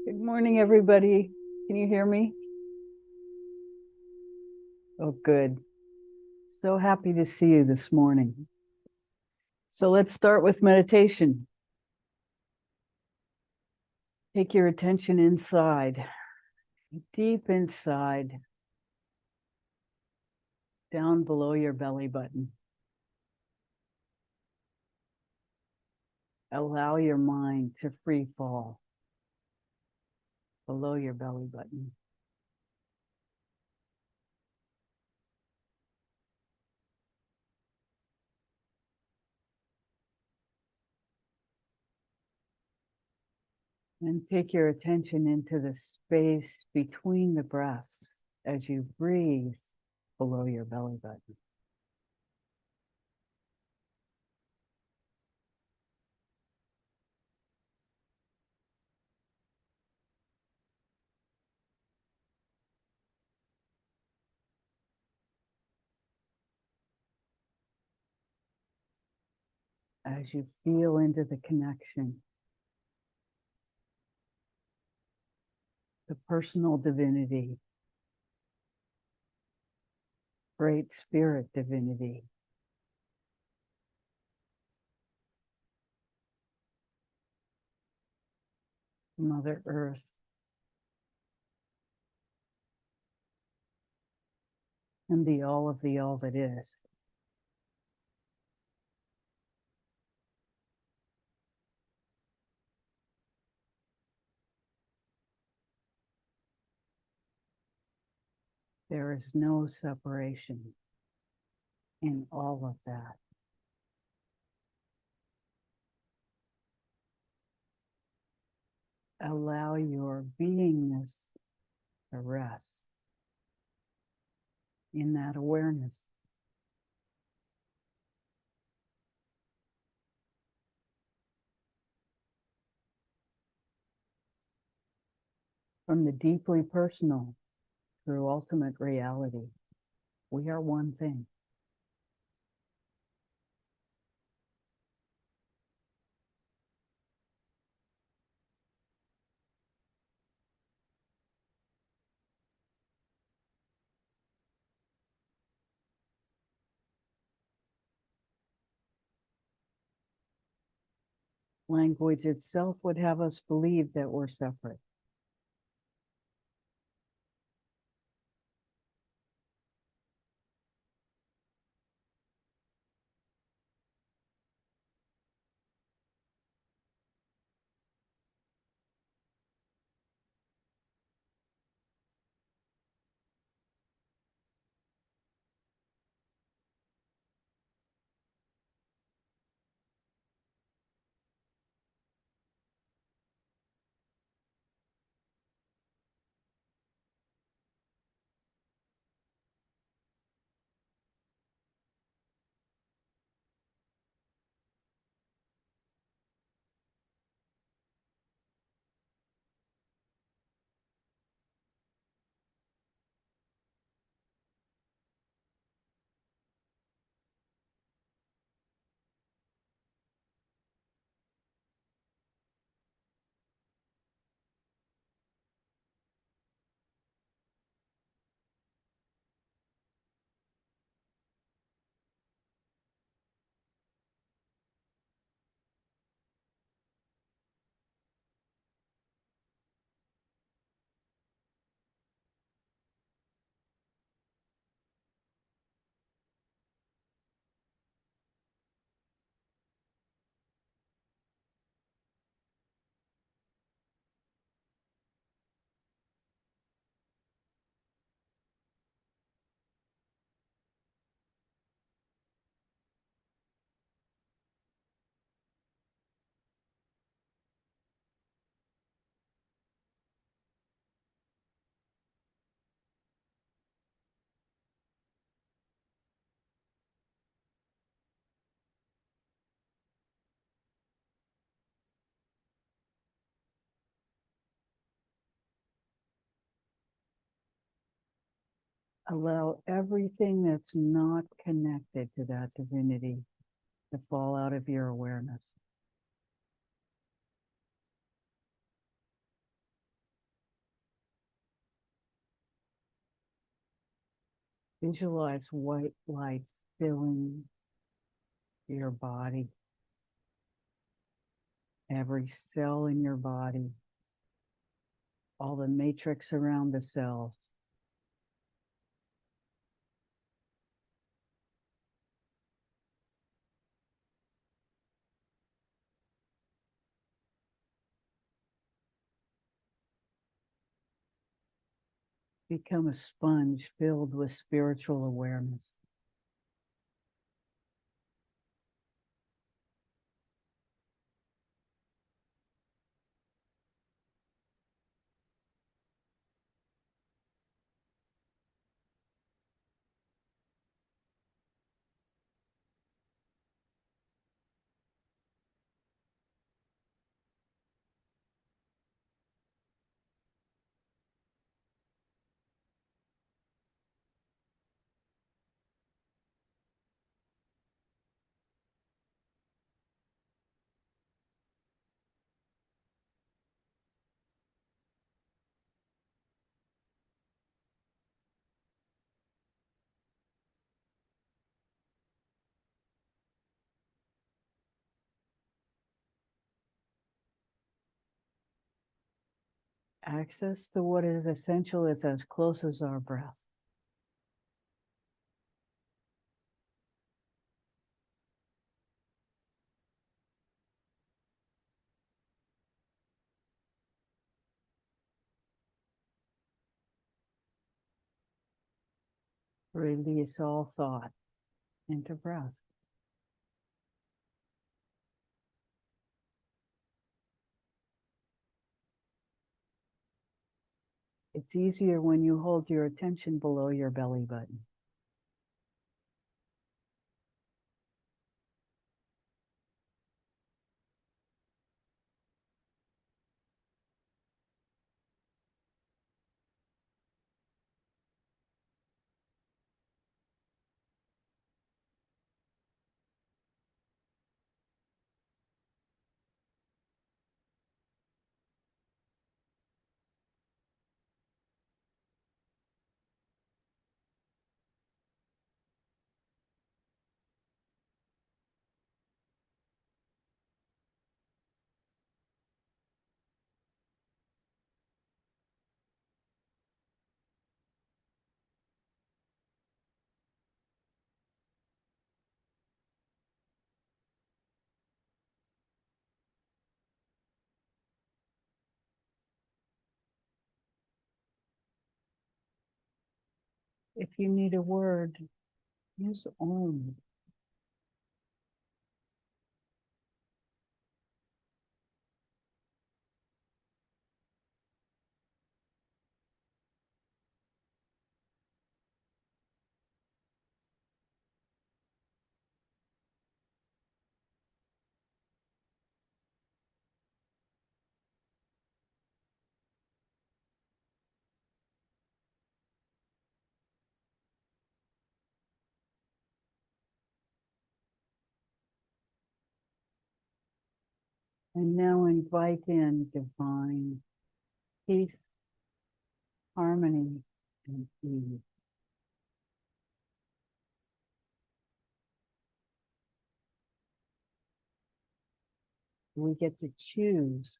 Good morning, everybody. Can you hear me? Oh, good. So happy to see you this morning. So let's start with meditation. Take your attention inside, deep inside, down below your belly button. Allow your mind to free fall below your belly button. And take your attention into the space between the breaths as you breathe below your belly button. As you feel into the connection, the personal divinity, great spirit divinity, Mother Earth, and the all of the all that is. There is no separation in all of that. Allow your beingness to rest in that awareness. From the deeply personal through ultimate reality, we are one thing. Language itself would have us believe that we're separate. Allow everything that's not connected to that divinity to fall out of your awareness. Visualize white light filling your body, every cell in your body, all the matrix around the cells. Become a sponge filled with spiritual awareness. Access to what is essential is as close as our breath. Release all thought into breath. It's easier when you hold your attention below your belly button. If you need a word, use Om. And now invite in divine peace, harmony, and ease. We get to choose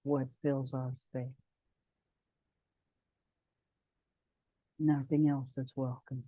what fills our space. Nothing else is welcome.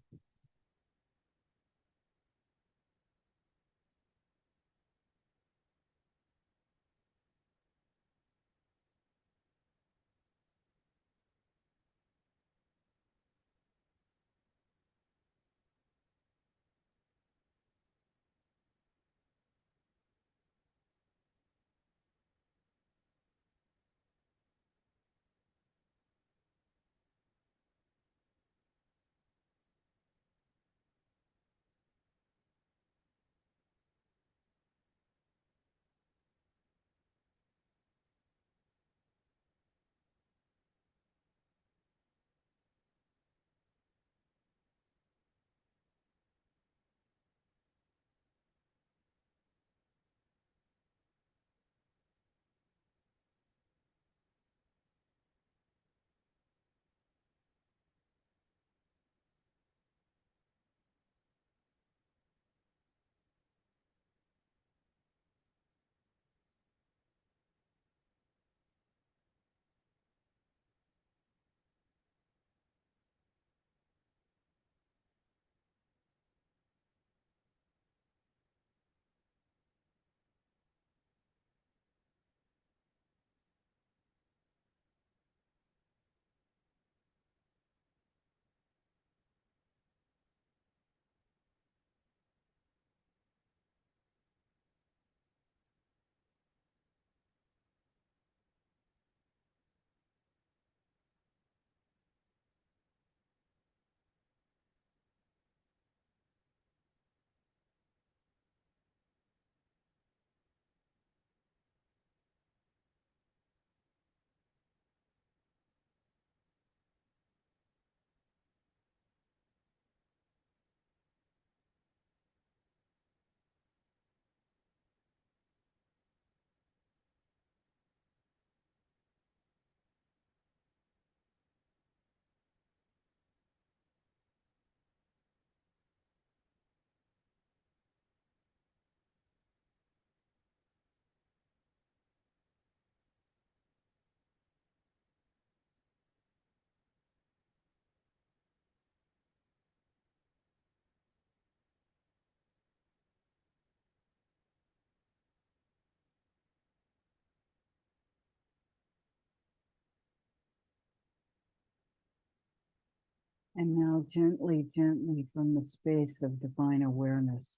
And now gently, gently from the space of divine awareness,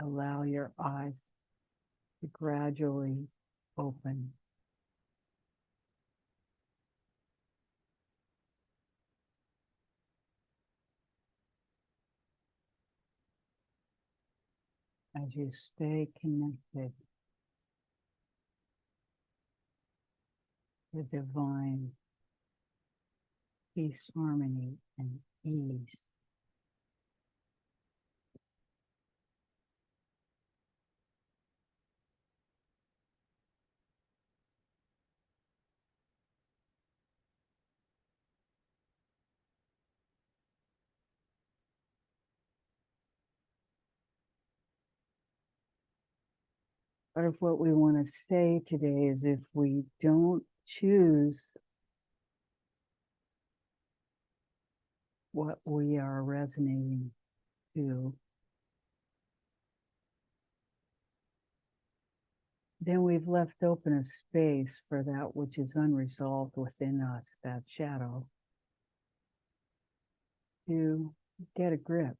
allow your eyes to gradually open. As you stay connected to divine peace, harmony, and ease. Part of what we want to say today is if we don't choose what we are resonating to, then we've left open a space for that which is unresolved within us, that shadow, to get a grip.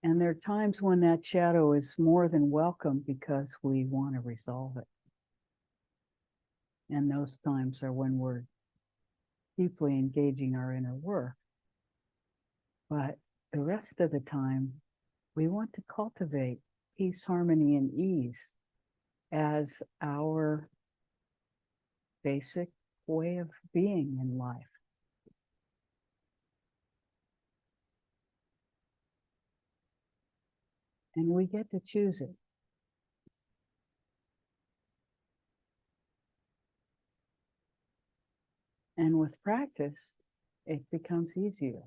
And there are times when that shadow is more than welcome because we want to resolve it. And those times are when we're deeply engaging our inner work. But the rest of the time, we want to cultivate peace, harmony, and ease as our basic way of being in life. And we get to choose it. And with practice, it becomes easier.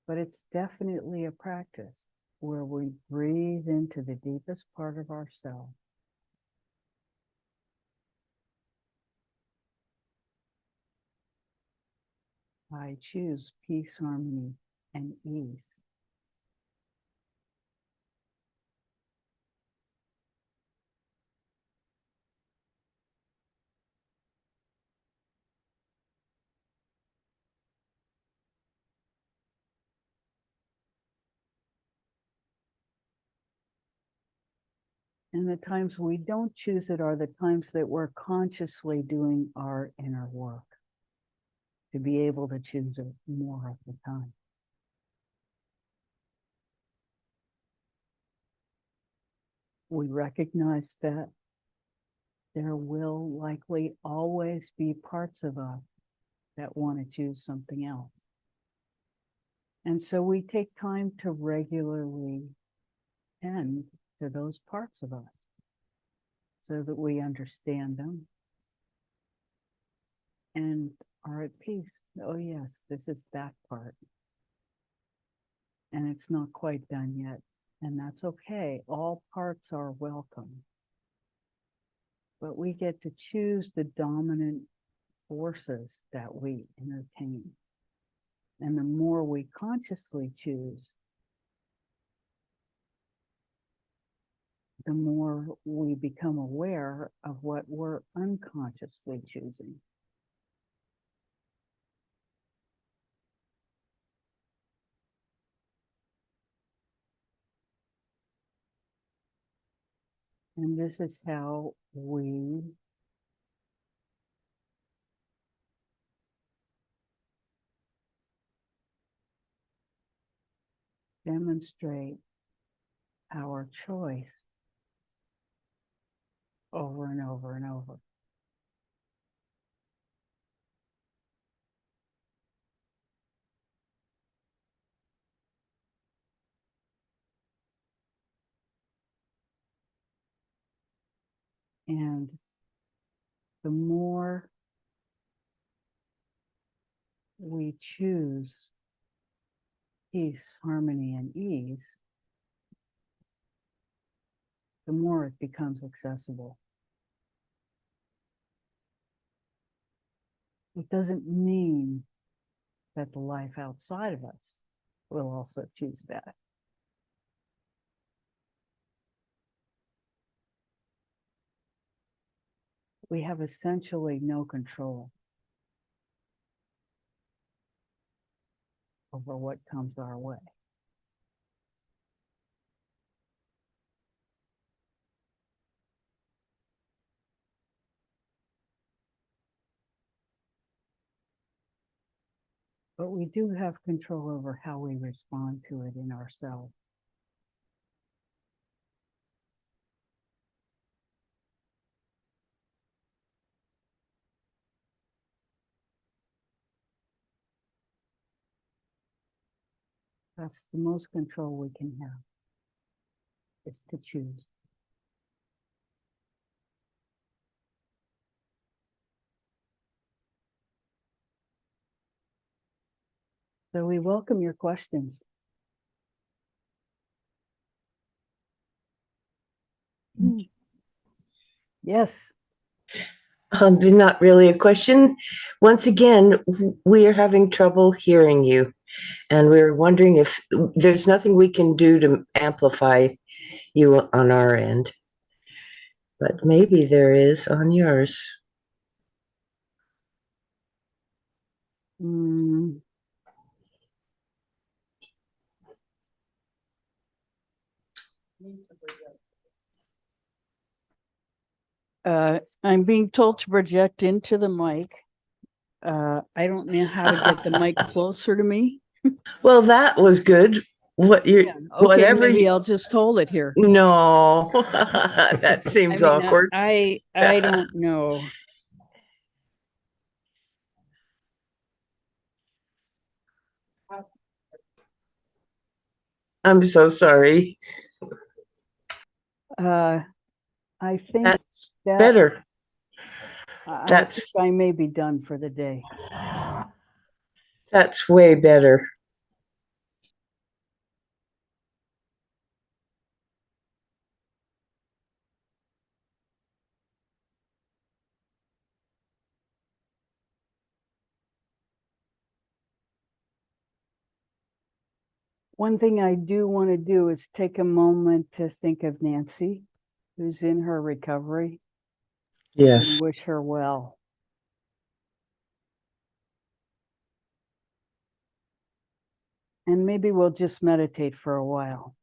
But it's definitely a practice where we breathe into the deepest part of ourselves. I choose peace, harmony, and ease. And the times we don't choose it are the times that we're consciously doing our inner work to be able to choose it more of the time. We recognize that there will likely always be parts of us that want to choose something else. And so we take time to regularly tend to those parts of us so that we understand them and are at peace. Oh yes, this is that part. And it's not quite done yet. And that's okay. All parts are welcome. But we get to choose the dominant forces that we entertain. And the more we consciously choose, the more we become aware of what we're unconsciously choosing. And this is how we demonstrate our choice over and over and over. And the more we choose peace, harmony, and ease, the more it becomes accessible. It doesn't mean that the life outside of us will also choose that. we have essentially no control over what comes our way. But we do have control over how we respond to it in ourselves. That's the most control we can have, is to choose. So we welcome your questions. Yes. Not really a question. Once again, we are having trouble hearing you, and we're wondering if there's nothing we can do to amplify you on our end. But maybe there is on yours. Mm. I'm being told to project into the mic. I don't know how to get the mic closer to me. Well, that was good. What you, Yeah, okay, whatever. maybe I'll just hold it here. No, that I seems mean, awkward. I don't know. I'm so sorry. I think That's that better. I That's think I may be done for the day. that's way better. One thing I do want to do is take a moment to think of Nancy, who's in her recovery, Yes. and wish her well. And maybe we'll just meditate for a while.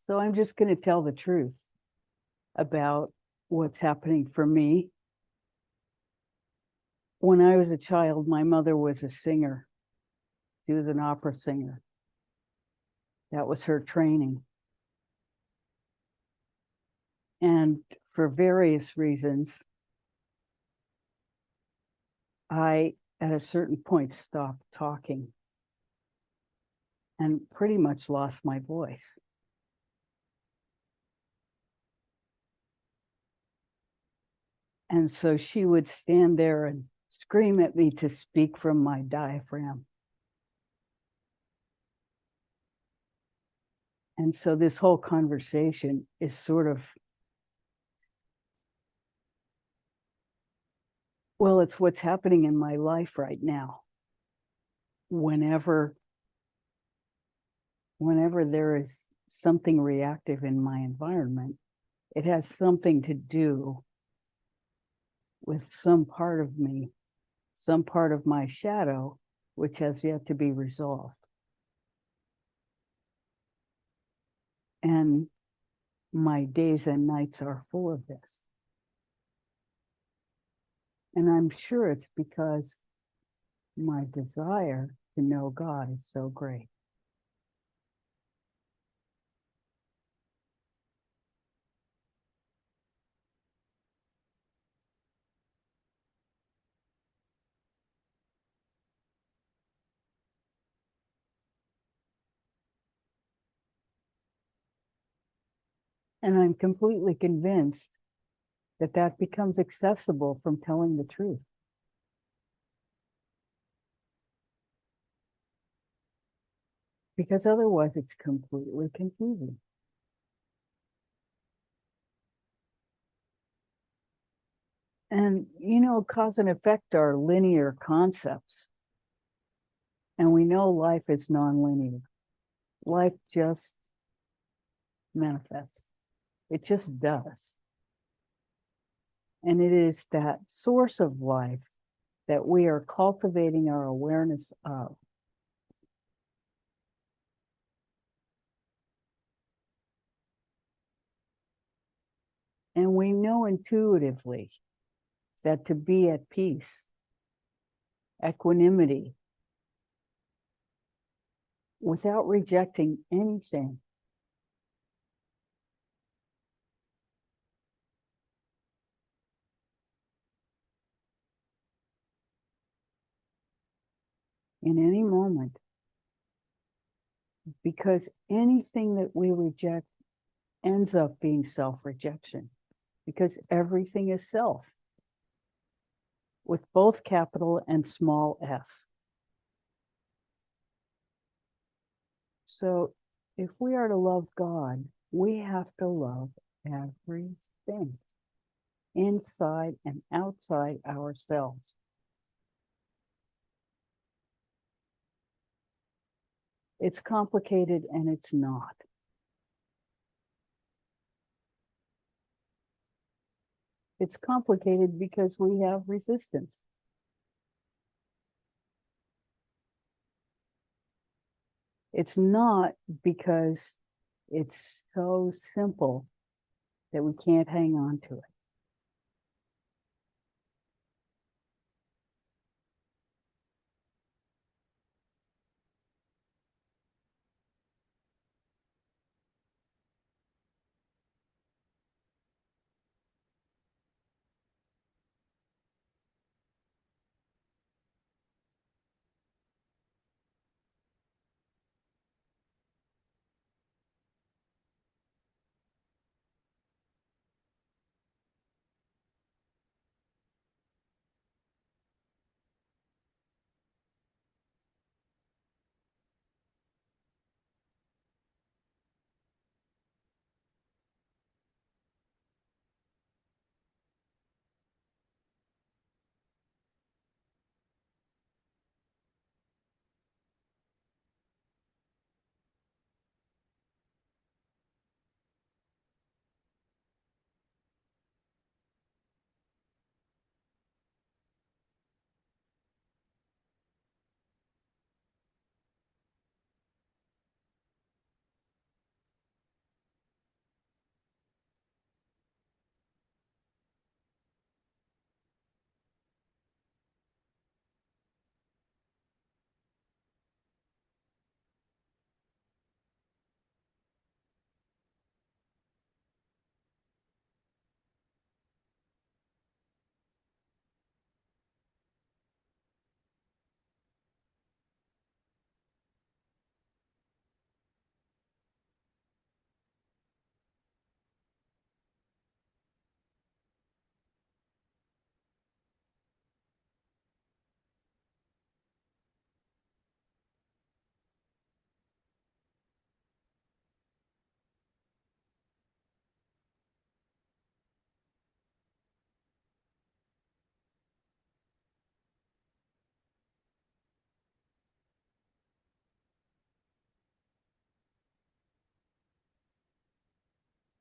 So I'm just going to tell the truth about what's happening for me. When I was a child, my mother was a singer. She was an opera singer. That was her training. And for various reasons, I, at a certain point, stopped talking and pretty much lost my voice. And so she would stand there and scream at me to speak from my diaphragm. And so this whole conversation is sort of, well, it's what's happening in my life right now. Whenever there is something reactive in my environment, it has something to do with some part of me, some part of my shadow, which has yet to be resolved. And my days and nights are full of this. And I'm sure it's because my desire to know God is so great. And I'm completely convinced that that becomes accessible from telling the truth. Because otherwise it's completely confusing. And, cause and effect are linear concepts. And we know life is nonlinear. Life just manifests. It just does. And it is that source of life that we are cultivating our awareness of. And we know intuitively that to be at peace, equanimity, without rejecting anything, in any moment, because anything that we reject ends up being self-rejection, because everything is self, with both capital and small s. So if we are to love God, we have to love everything, inside and outside ourselves. It's complicated and it's not. It's complicated because we have resistance. It's not because it's so simple that we can't hang on to it.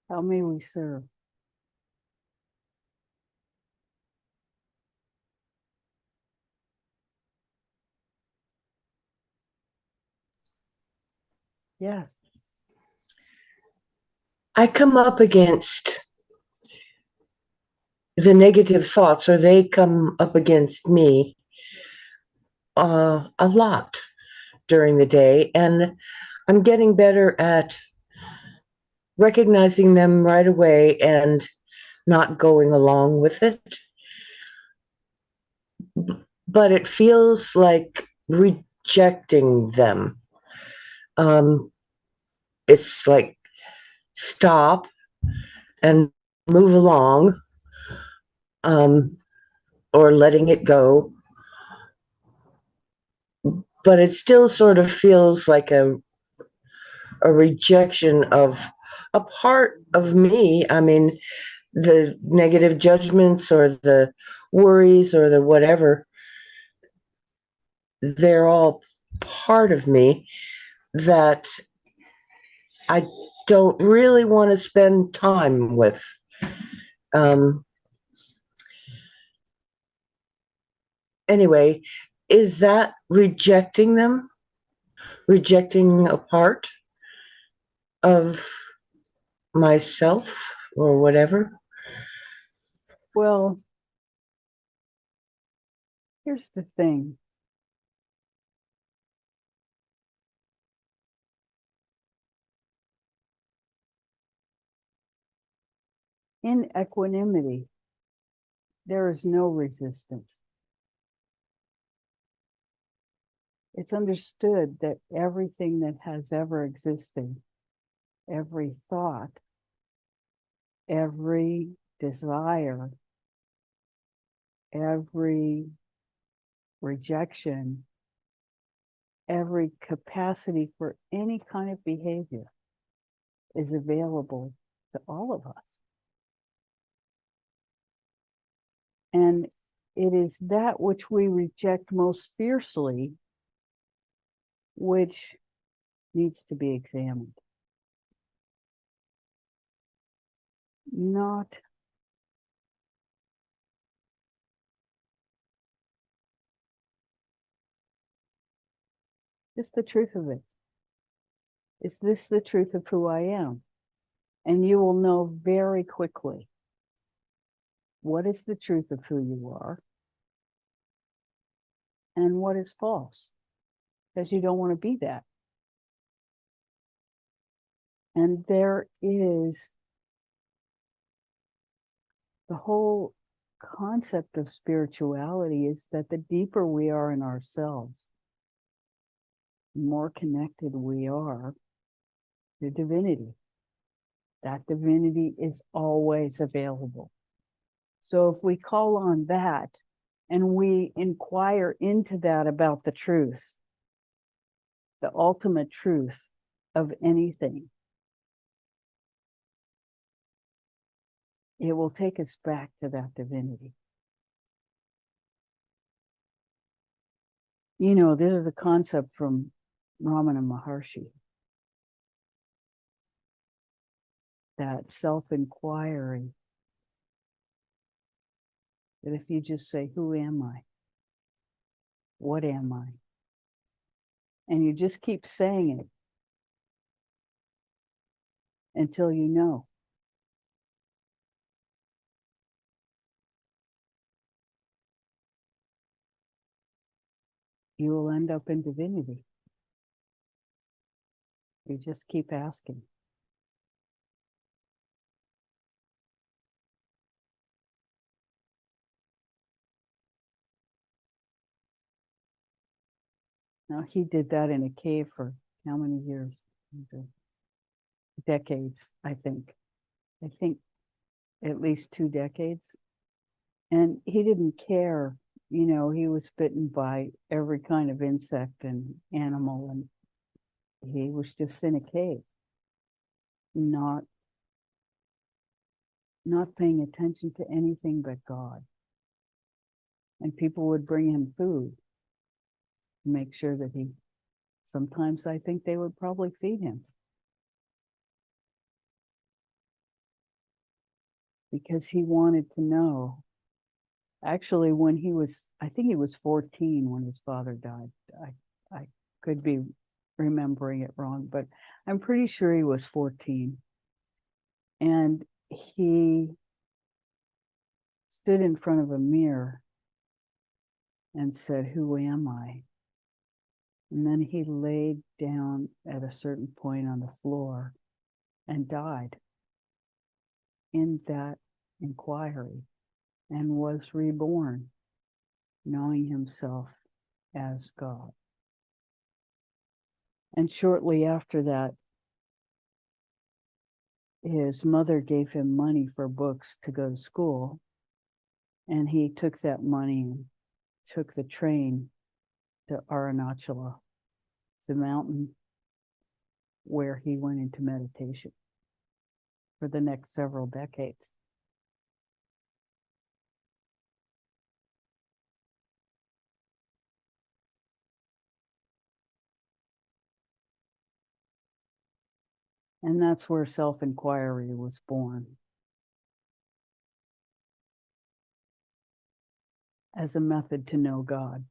How may we serve? Yes. I come up against the negative thoughts, or they come up against me a lot during the day, and I'm getting better at recognizing them right away and not going along with it. But it feels like rejecting them. Um, it's like stop and move along, um, or letting it go. But it still sort of feels like a rejection of a part of me. I mean, the negative judgments or the worries or the whatever, they're all part of me that I don't really want to spend time with. Um, anyway, is that rejecting them? Rejecting a part of myself or whatever? Well, here's the thing. In equanimity, there is no resistance. It's understood that everything that has ever existed, every thought, every desire, every rejection, every capacity for any kind of behavior is available to all of us. And it is that which we reject most fiercely, which needs to be examined. Not just the truth of it. Is this the truth of who I am? And you will know very quickly what is the truth of who you are and what is false, because you don't want to be that. And there is the whole concept of spirituality is that the deeper we are in ourselves, the more connected we are to divinity. That divinity is always available. So if we call on that and we inquire into that about the truth, the ultimate truth of anything, it will take us back to that divinity. You know, this is a concept from Ramana Maharshi, that self-inquiry, that if you just say, who am I? What am I? And you just keep saying it until you know. You will end up in divinity. You just keep asking. Now, he did that in a cave for how many years? Decades, I think. I think at least 2 decades. And he didn't care. You know, he was bitten by every kind of insect and animal, and he was just in a cave, not paying attention to anything but God. And people would bring him food, make sure that sometimes I think they would probably feed him. Because he wanted to know. Actually, when I think he was 14 when his father died. I could be remembering it wrong, but I'm pretty sure he was 14. And he stood in front of a mirror and said, "Who am I?" And then he laid down at a certain point on the floor and died in that inquiry and was reborn, knowing himself as God. And shortly after that, his mother gave him money for books to go to school. And he took that money and took the train to Arunachala, the mountain where he went into meditation for the next several decades. And that's where self-inquiry was born, as a method to know God.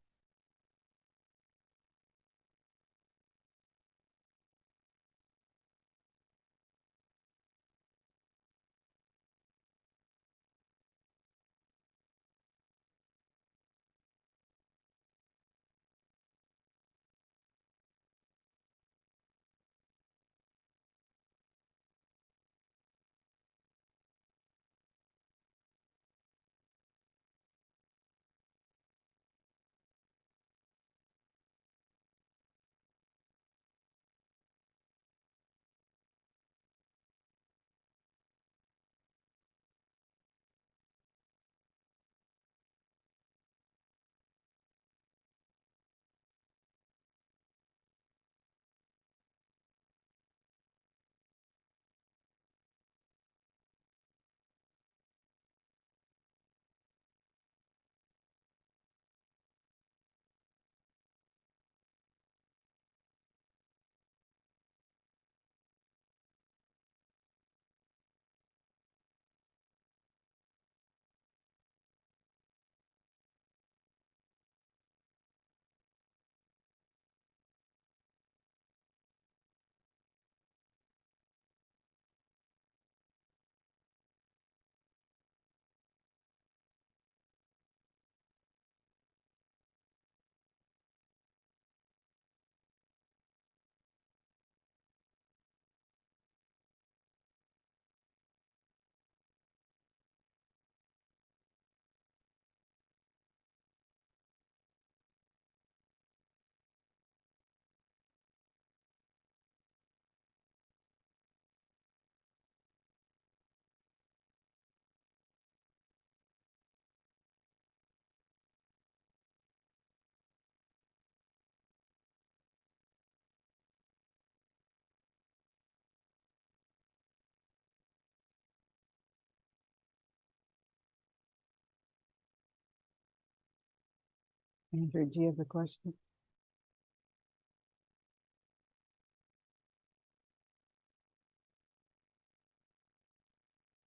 Andrew, do you have a question?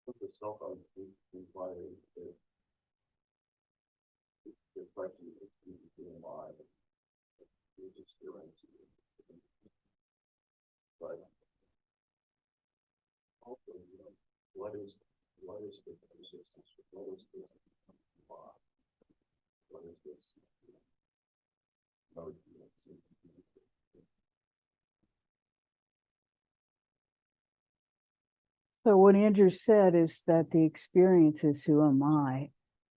The self-inquiry, the question is being alive, you're just doing it. But also, what is the resistance? What is this law? What is this mode? So what Andrew said is that the experience is who am I,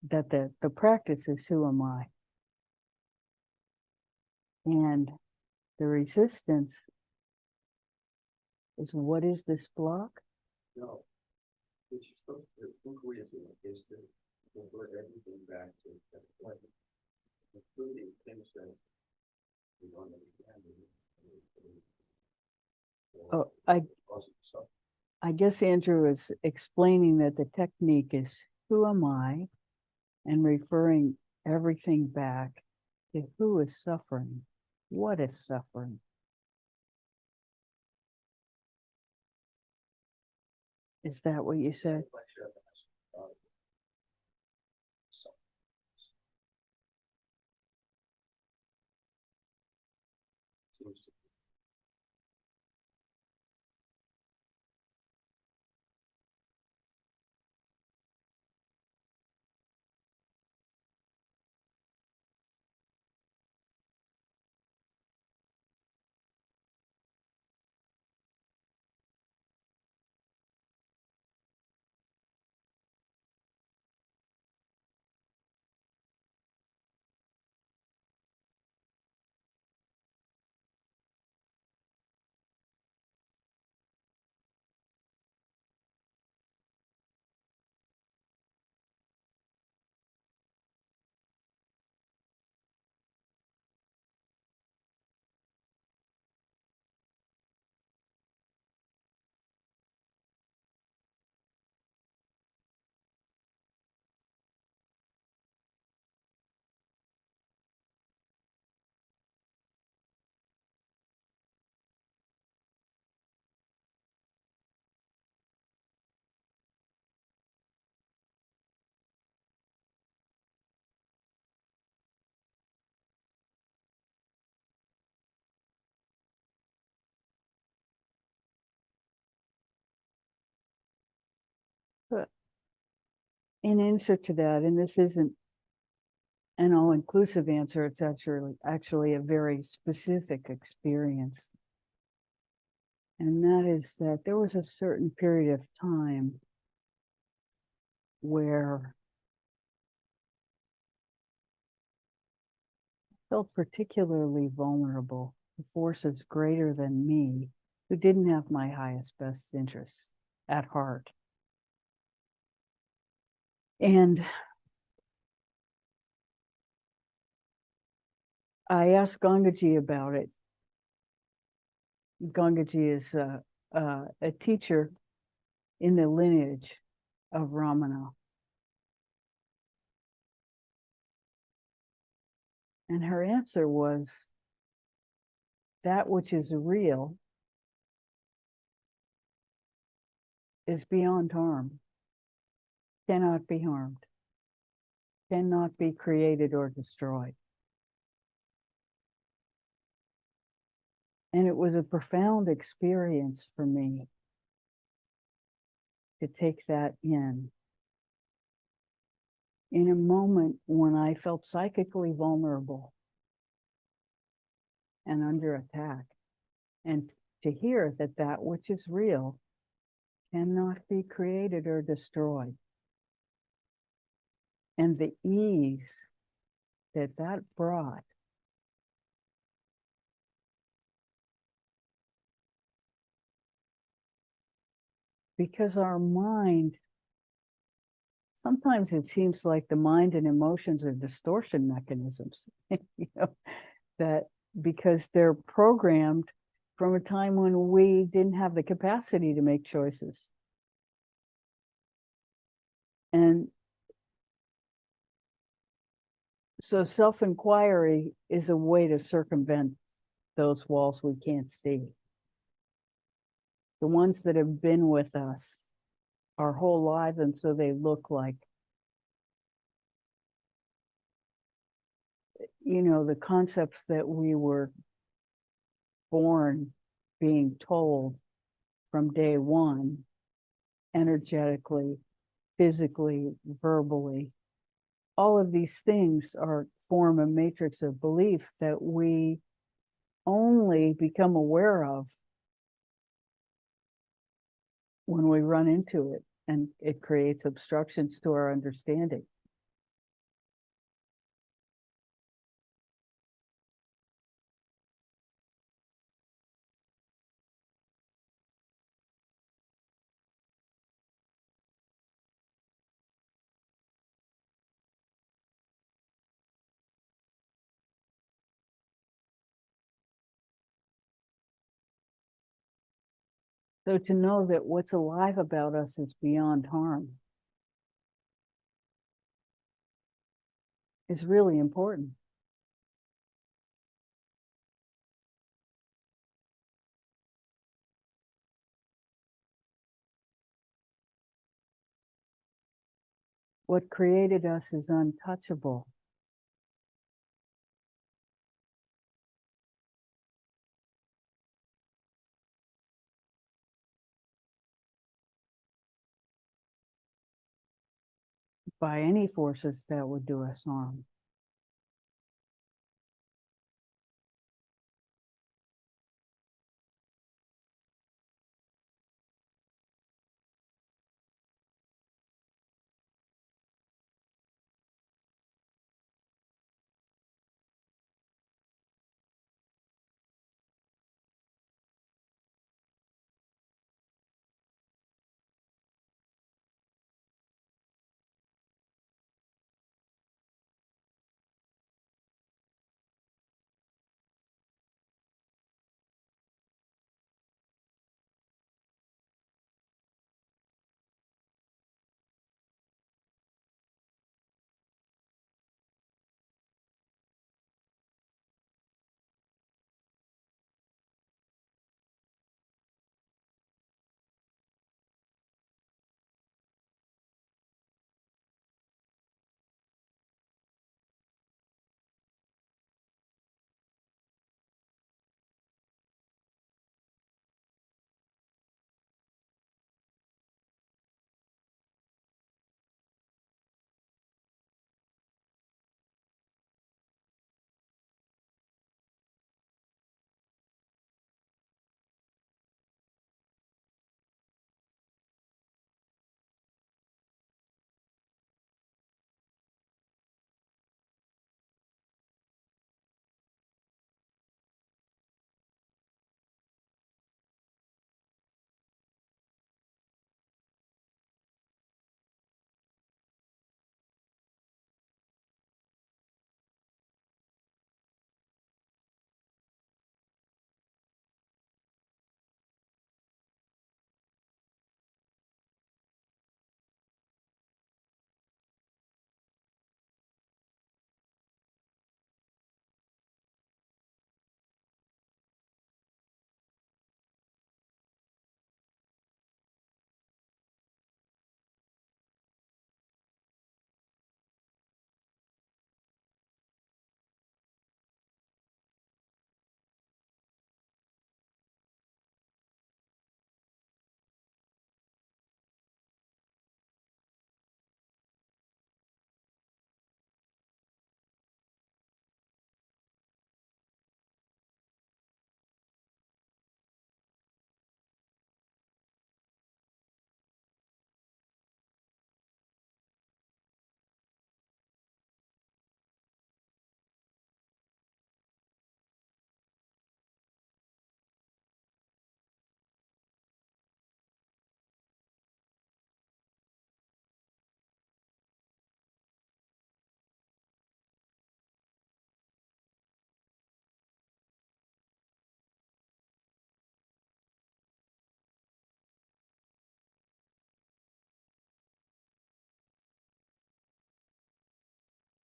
that the practice is who am I. And the resistance is what is this block? No, what you're supposed to inquiry is to convert everything back to that point, including things that we don't understand. Oh, I guess Andrew is explaining that the technique is who am I, and referring everything back to who is suffering, what is suffering. Is that what you said? in answer to that, and this isn't an all-inclusive answer, it's actually a very specific experience. And that is that there was a certain period of time where I felt particularly vulnerable to forces greater than me who didn't have my highest best interests at heart. And I asked Gangaji about it. Gangaji is a teacher in the lineage of Ramana. And her answer was, that which is real is beyond harm, cannot be harmed, cannot be created or destroyed. And it was a profound experience for me to take that in a moment when I felt psychically vulnerable and under attack. And to hear that that which is real cannot be created or destroyed. And the ease that that brought because our mind, sometimes it seems like the mind and emotions are distortion mechanisms, you know, that because they're programmed from a time when we didn't have the capacity to make choices. And so self-inquiry is a way to circumvent those walls we can't see. The ones that have been with us our whole lives, and so they look like, you know, the concepts that we were born being told from day one, energetically, physically, verbally. All of these things form a matrix of belief that we only become aware of when we run into it, and it creates obstructions to our understanding. So to know that what's alive about us is beyond harm is really important. What created us is untouchable. By any forces that would do us harm.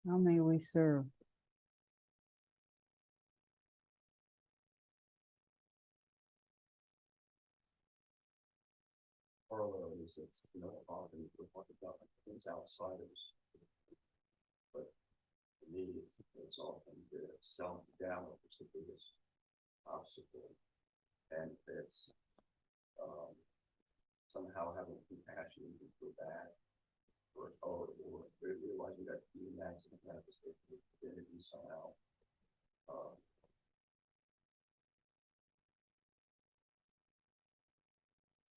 How may we serve? Parallels, it's, often we're talking about things outside of us. But for me, it's often the self-doubt is the biggest obstacle. And it's somehow having compassion for that, or realizing that being that's a manifestation of divinity somehow.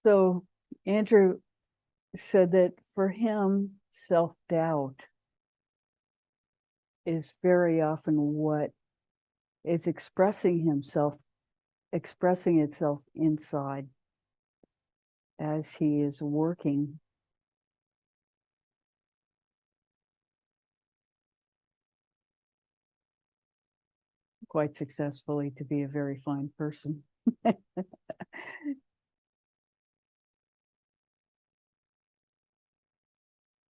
So Andrew said that for him, self-doubt is very often what is expressing itself inside as he is working. Quite successfully to be a very fine person.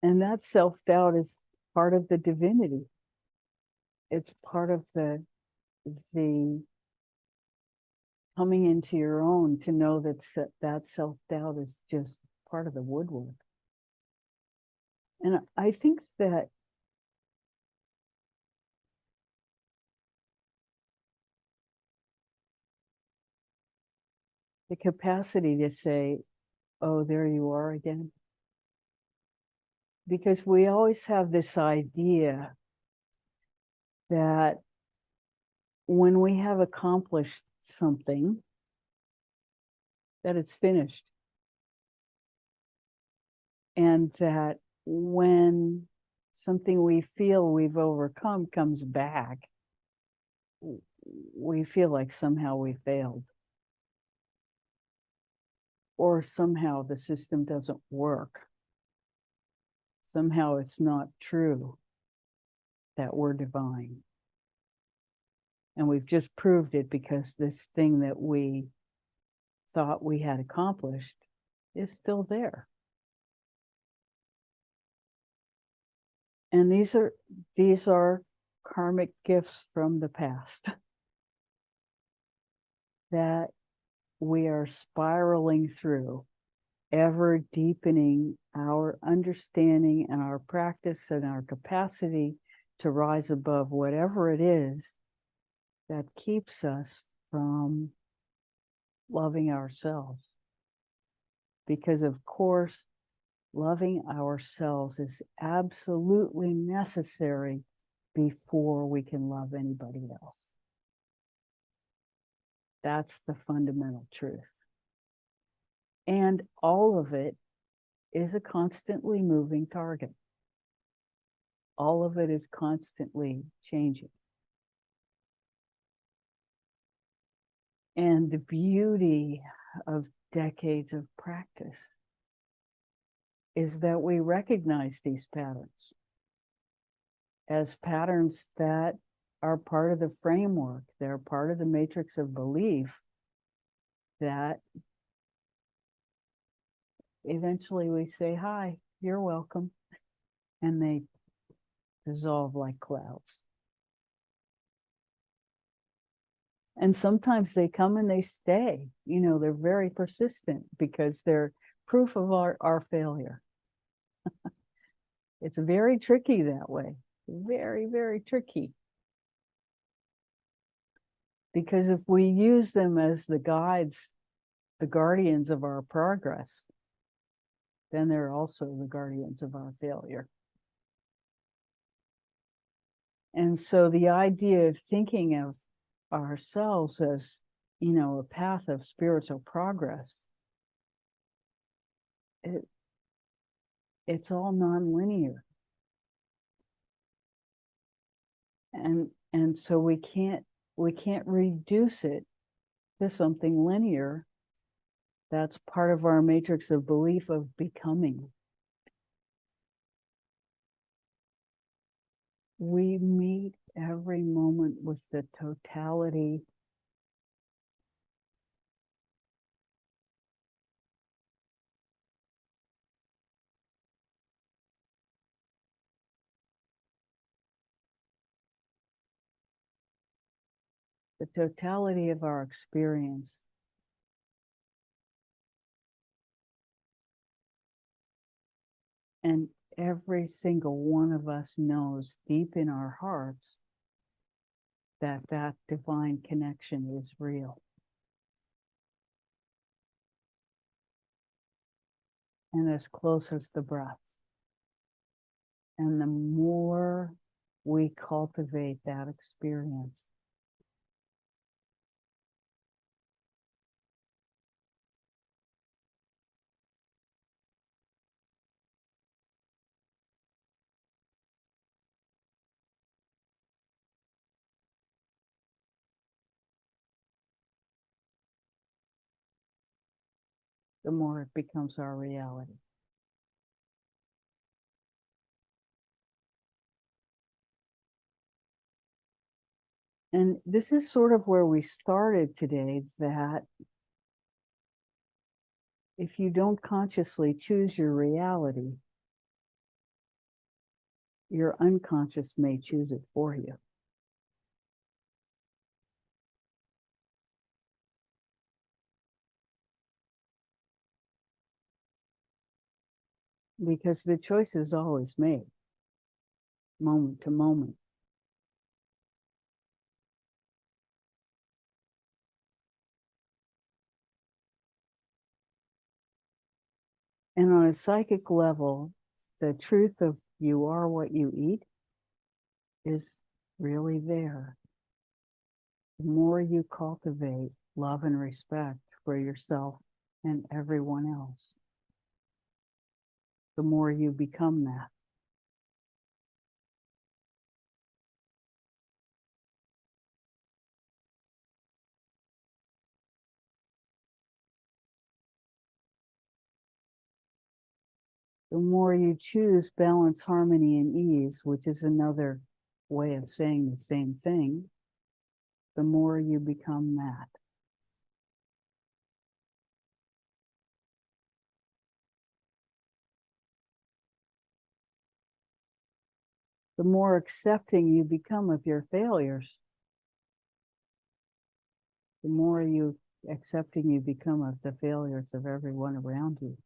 And that self-doubt is part of the divinity. It's part of the coming into your own, to know that that self-doubt is just part of the woodwork. And I think that the capacity to say, oh, there you are again. Because we always have this idea that when we have accomplished something, that it's finished. And that when something we feel we've overcome comes back, we feel like somehow we failed. Or somehow the system doesn't work. Somehow it's not true that we're divine. And we've just proved it because this thing that we thought we had accomplished is still there. And these are karmic gifts from the past that we are spiraling through, ever deepening our understanding and our practice and our capacity to rise above whatever it is that keeps us from loving ourselves. Because of course, loving ourselves is absolutely necessary before we can love anybody else. That's the fundamental truth. And all of it is a constantly moving target. All of it is constantly changing. And the beauty of decades of practice is that we recognize these patterns as patterns that are part of the framework. They're part of the matrix of belief that eventually we say, hi, you're welcome. And they dissolve like clouds. And sometimes they come and they stay. They're very persistent because they're proof of our failure. It's very tricky that way. Very, very tricky. Because if we use them as the guides, the guardians of our progress, then they're also the guardians of our failure. And so the idea of thinking of ourselves as, a path of spiritual progress, it's all nonlinear. And so we can't reduce it to something linear. That's part of our matrix of belief of becoming. We meet every moment with the totality the totality of our experience and every single one of us knows deep in our hearts that that divine connection is real. And as close as the breath. And the more we cultivate that experience, the more it becomes our reality. And this is sort of where we started today, that if you don't consciously choose your reality, your unconscious may choose it for you. Because the choice is always made, moment to moment. And on a psychic level, the truth of you are what you eat is really there. The more you cultivate love and respect for yourself and everyone else, the more you become that. The more you choose balance, harmony, and ease, which is another way of saying the same thing, the more you become that. The more accepting you become of your failures, the more accepting you become of the failures of everyone around you.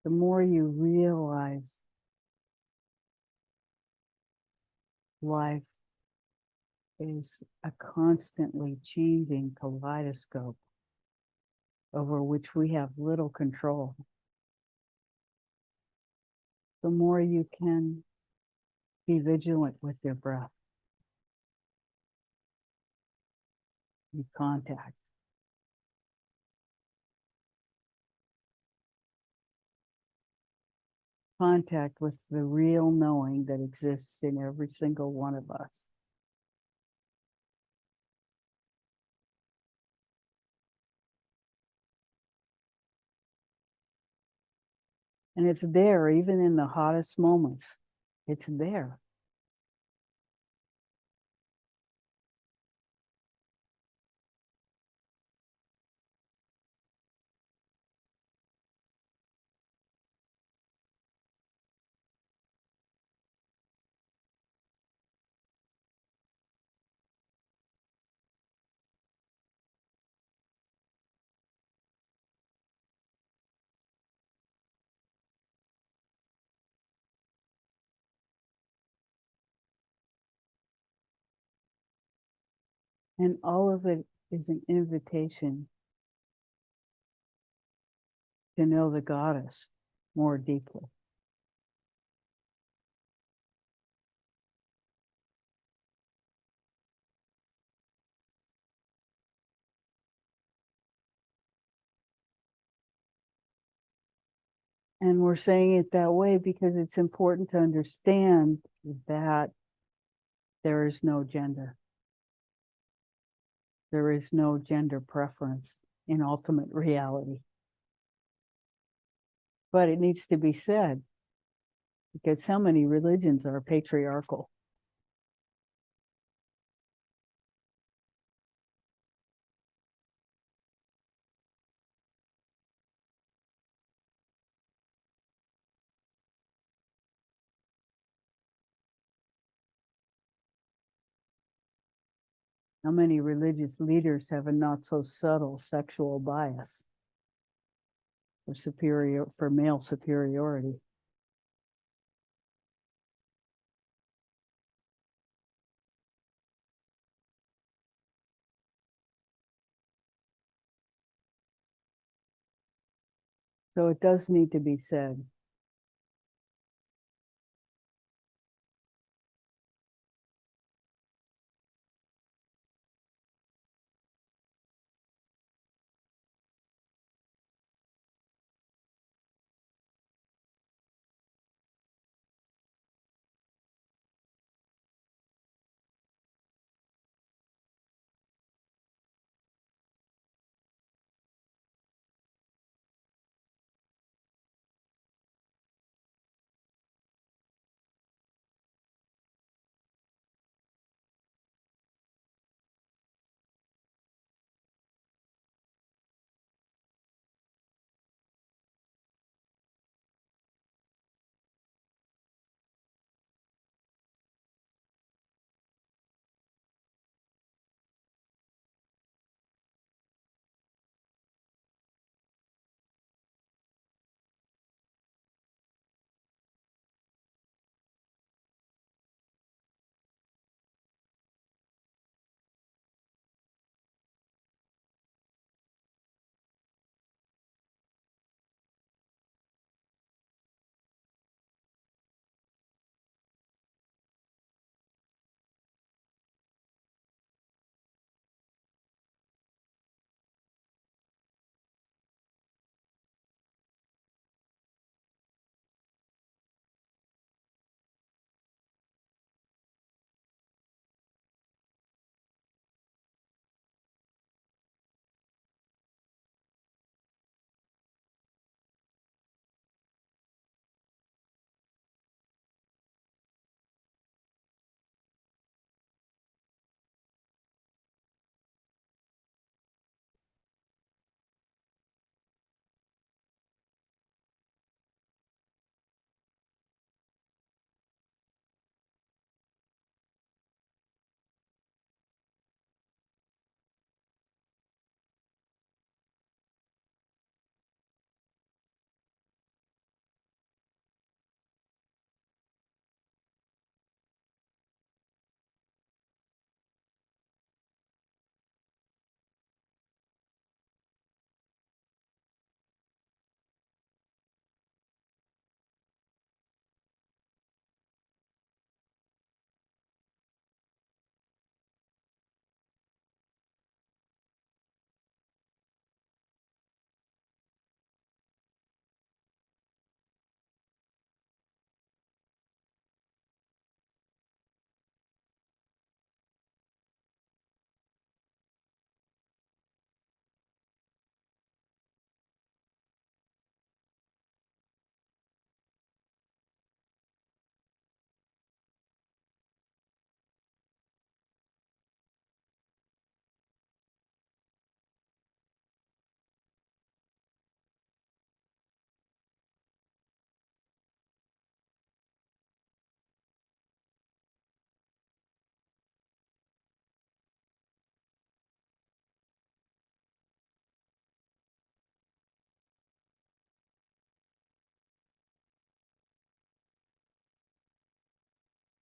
The more you realize life is a constantly changing kaleidoscope over which we have little control, the more you can be vigilant with your breath. You contact. Contact with the real knowing that exists in every single one of us. And it's there, even in the hottest moments. It's there. And all of it is an invitation to know the goddess more deeply. And we're saying it that way because it's important to understand that there is no gender. There is no gender preference in ultimate reality. But it needs to be said because so many religions are patriarchal. How many religious leaders have a not so subtle sexual bias for male superiority? So it does need to be said.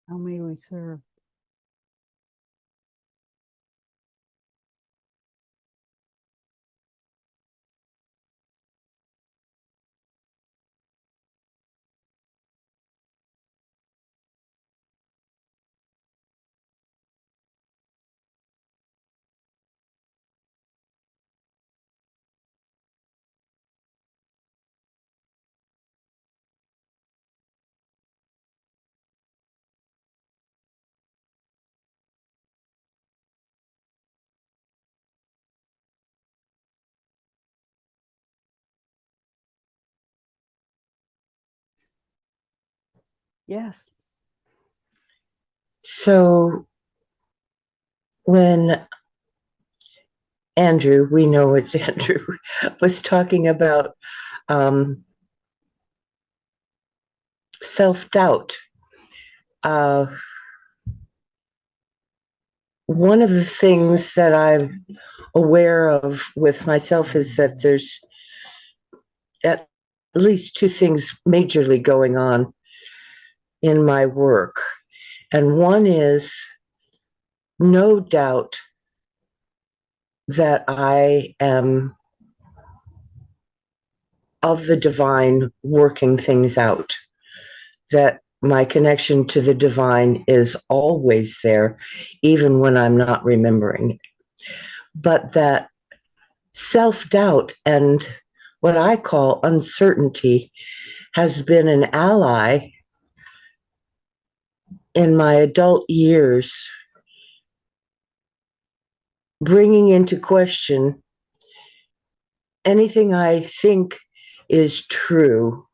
How may we serve? Yes. So when Andrew, we know it's Andrew, was talking about um, self doubt. Uh, one of the things that I'm aware of with myself is that there's at least two things majorly going on in my work. And one is no doubt that I am of the divine working things out, that my connection to the divine is always there, even when I'm not remembering. But that self doubt and what I call uncertainty has been an ally in my adult years, bringing into question anything I think is true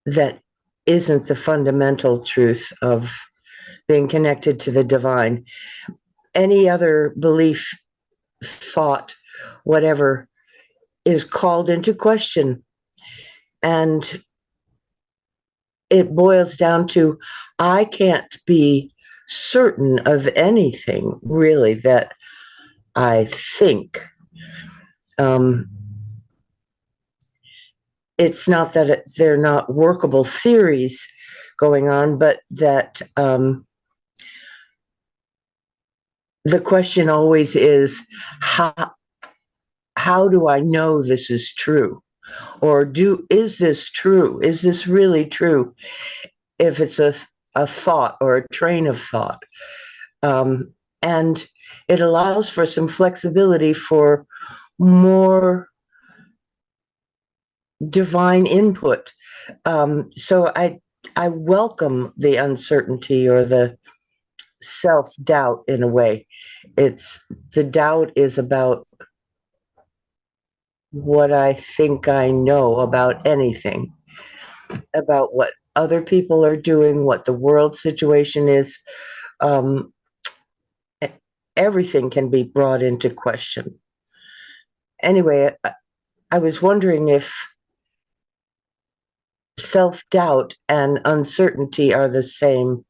that isn't the fundamental truth of being connected to the divine. Any other belief, thought, whatever, is called into question. And it boils down to I can't be certain of anything really that I think. It's not that they're not workable theories going on, but that the question always is how do I know this is true? Or is this true? Is this really true? If it's a thought or a train of thought. And it allows for some flexibility for more divine input. So I welcome the uncertainty or the self-doubt in a way. The doubt is about what I think I know about anything, about what other people are doing, what the world situation is. Everything can be brought into question. Anyway, I was wondering if self-doubt and uncertainty are the same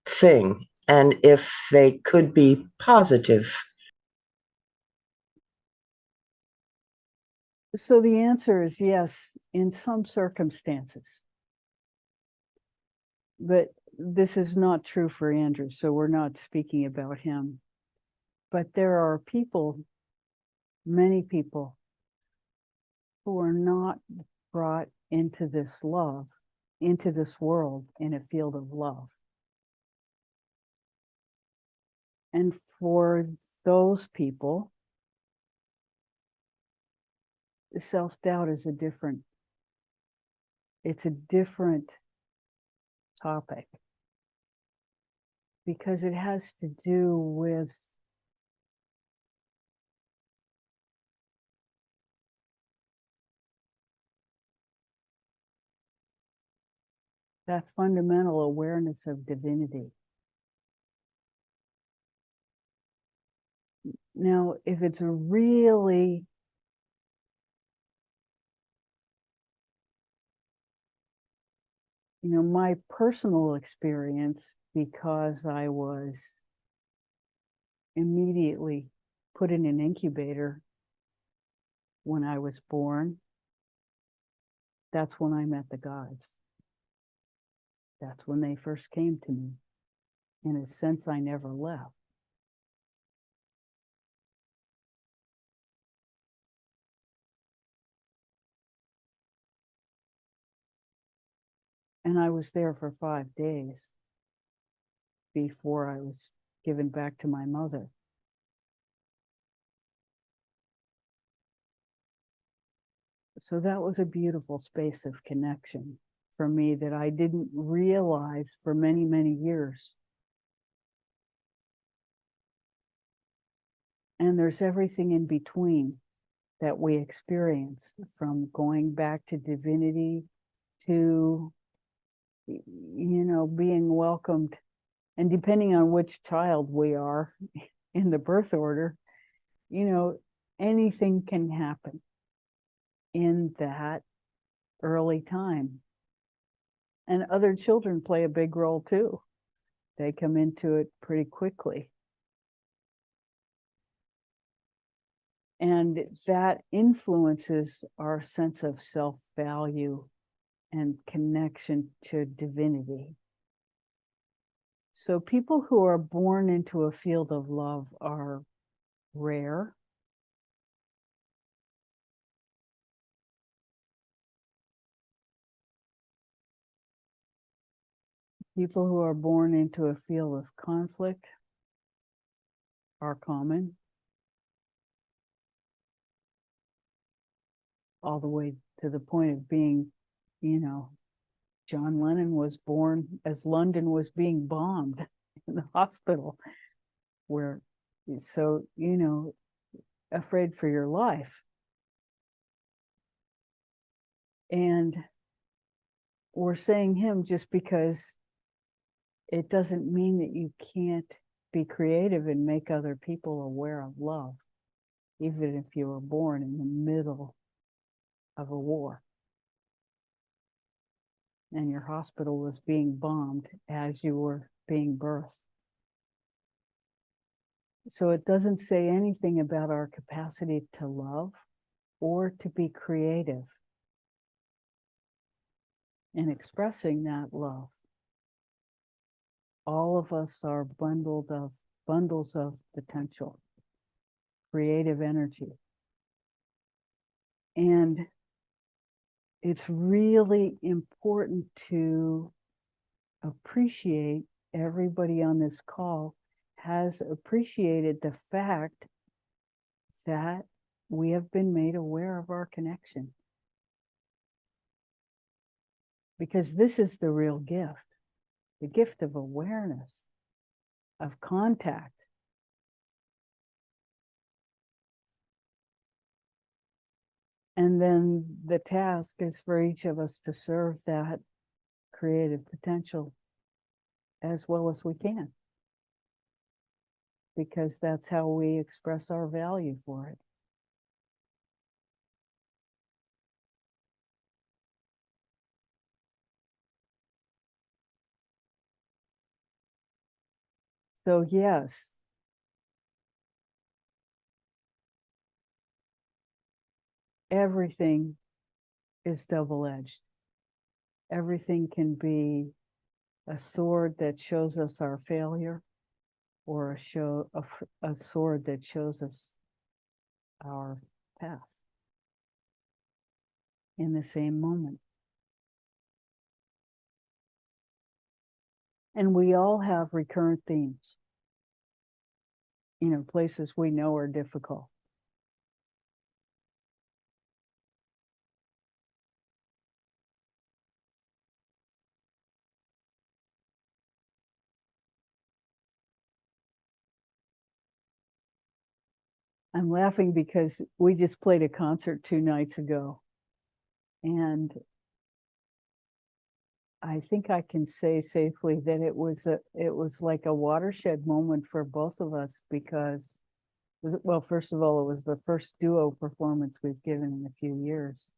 thing, and if they could be positive. So the answer is yes, in some circumstances. But this is not true for Andrew, so we're not speaking about him. But there are people, many people, who are not brought into this love, into this world in a field of love. And for those people, self-doubt is it's a different topic, because it has to do with that fundamental awareness of divinity. Now, if it's a really my personal experience, because I was immediately put in an incubator when I was born, that's when I met the gods. That's when they first came to me. In a sense, I never left. And I was there for 5 days before I was given back to my mother. So that was a beautiful space of connection for me that I didn't realize for many, many years. And there's everything in between that we experience, from going back to divinity to, being welcomed. And depending on which child we are in the birth order, anything can happen in that early time. And other children play a big role too. They come into it pretty quickly. And that influences our sense of self-value and connection to divinity. So people who are born into a field of love are rare. People who are born into a field of conflict are common, all the way to the point of being, you know, John Lennon was born as London was being bombed in the hospital, where, so, you know, afraid for your life. And we're saying him just because it doesn't mean that you can't be creative and make other people aware of love, even if you were born in the middle of a war and your hospital was being bombed as you were being birthed. So it doesn't say anything about our capacity to love or to be creative in expressing that love. All of us are bundles of potential, creative energy. And it's really important to appreciate, everybody on this call has appreciated the fact that we have been made aware of our connection. Because this is the real gift, the gift of awareness, of contact. And then the task is for each of us to serve that creative potential as well as we can, because that's how we express our value for it. So yes, everything is double-edged. Everything can be a sword that shows us our failure, or a sword that shows us our path in the same moment. And we all have recurrent themes, you know, places we know are difficult. I'm laughing because we just played a concert 2 nights ago, and I think I can say safely that it was like a watershed moment for both of us, because, well, first of all, it was the first duo performance we've given in a few years.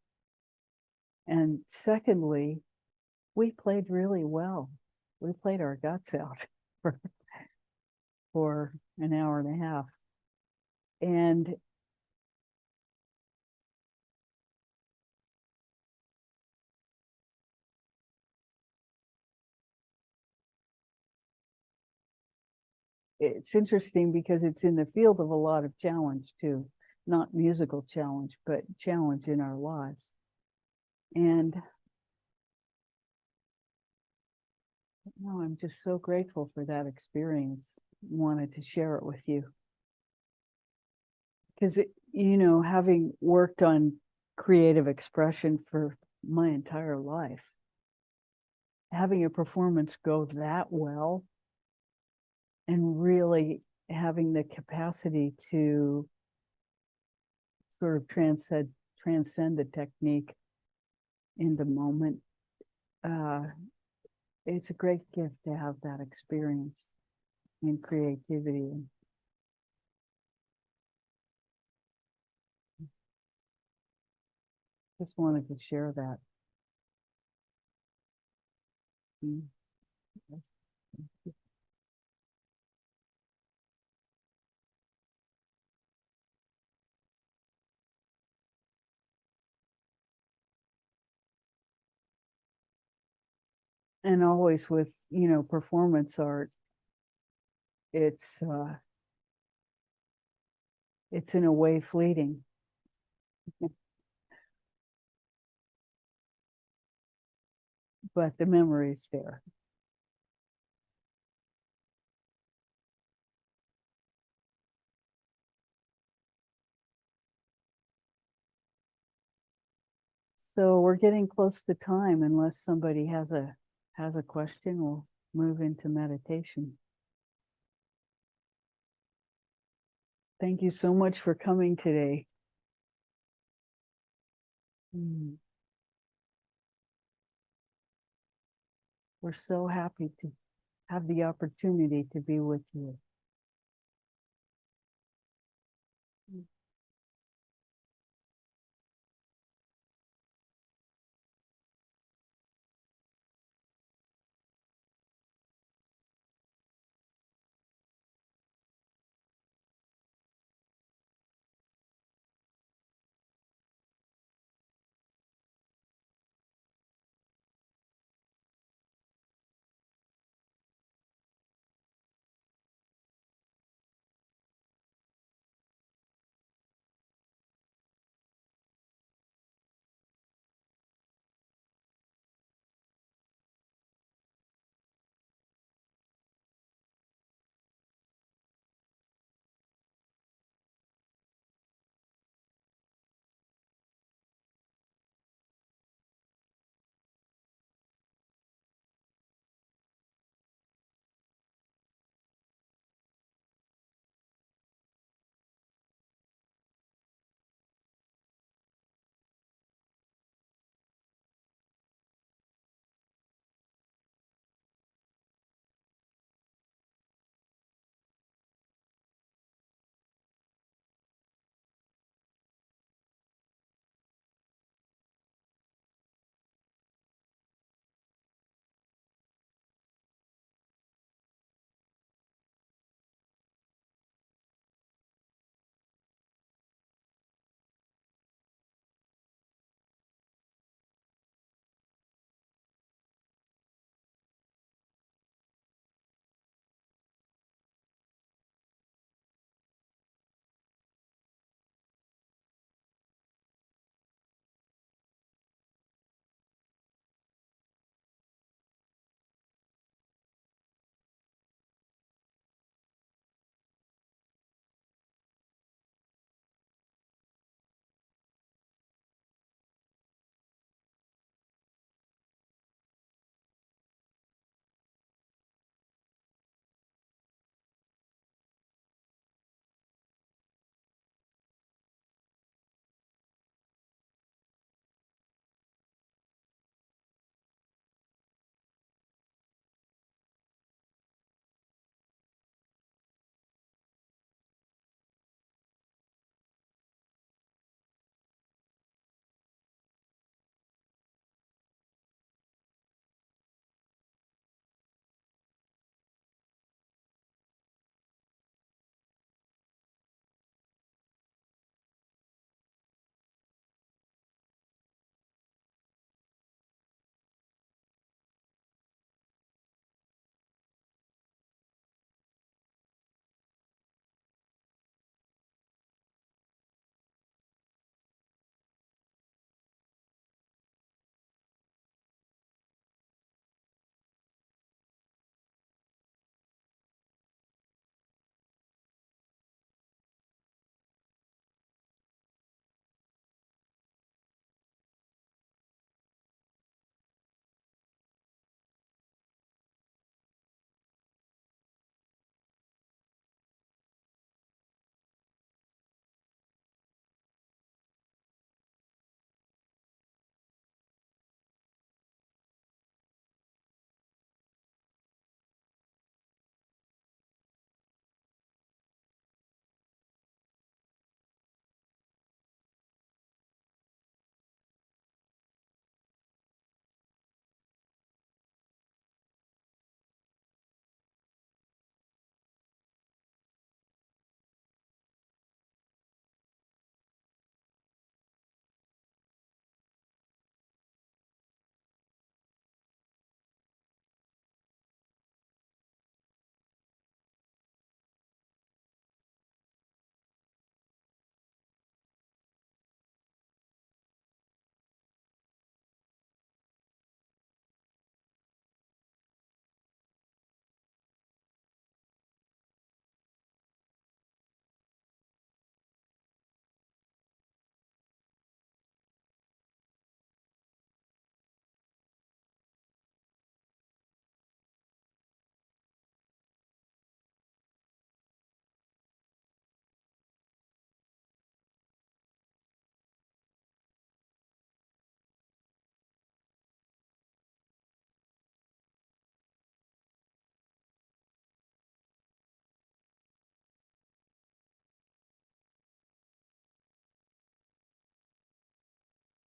And secondly, we played really well. We played our guts out for an hour and a half. And it's interesting because it's in the field of a lot of challenge too, not musical challenge, but challenge in our lives. And no, I'm just so grateful for that experience. Wanted to share it with you. Because, you know, having worked on creative expression for my entire life, having a performance go that well and really having the capacity to sort of transcend the technique in the moment, it's a great gift to have that experience in creativity. And just wanted to share that. Mm. And always with, performance art, it's in a way fleeting. But the memory's there. So we're getting close to time. Unless somebody has a question, we'll move into meditation. Thank you so much for coming today. We're so happy to have the opportunity to be with you.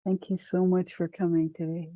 Thank you so much for coming today.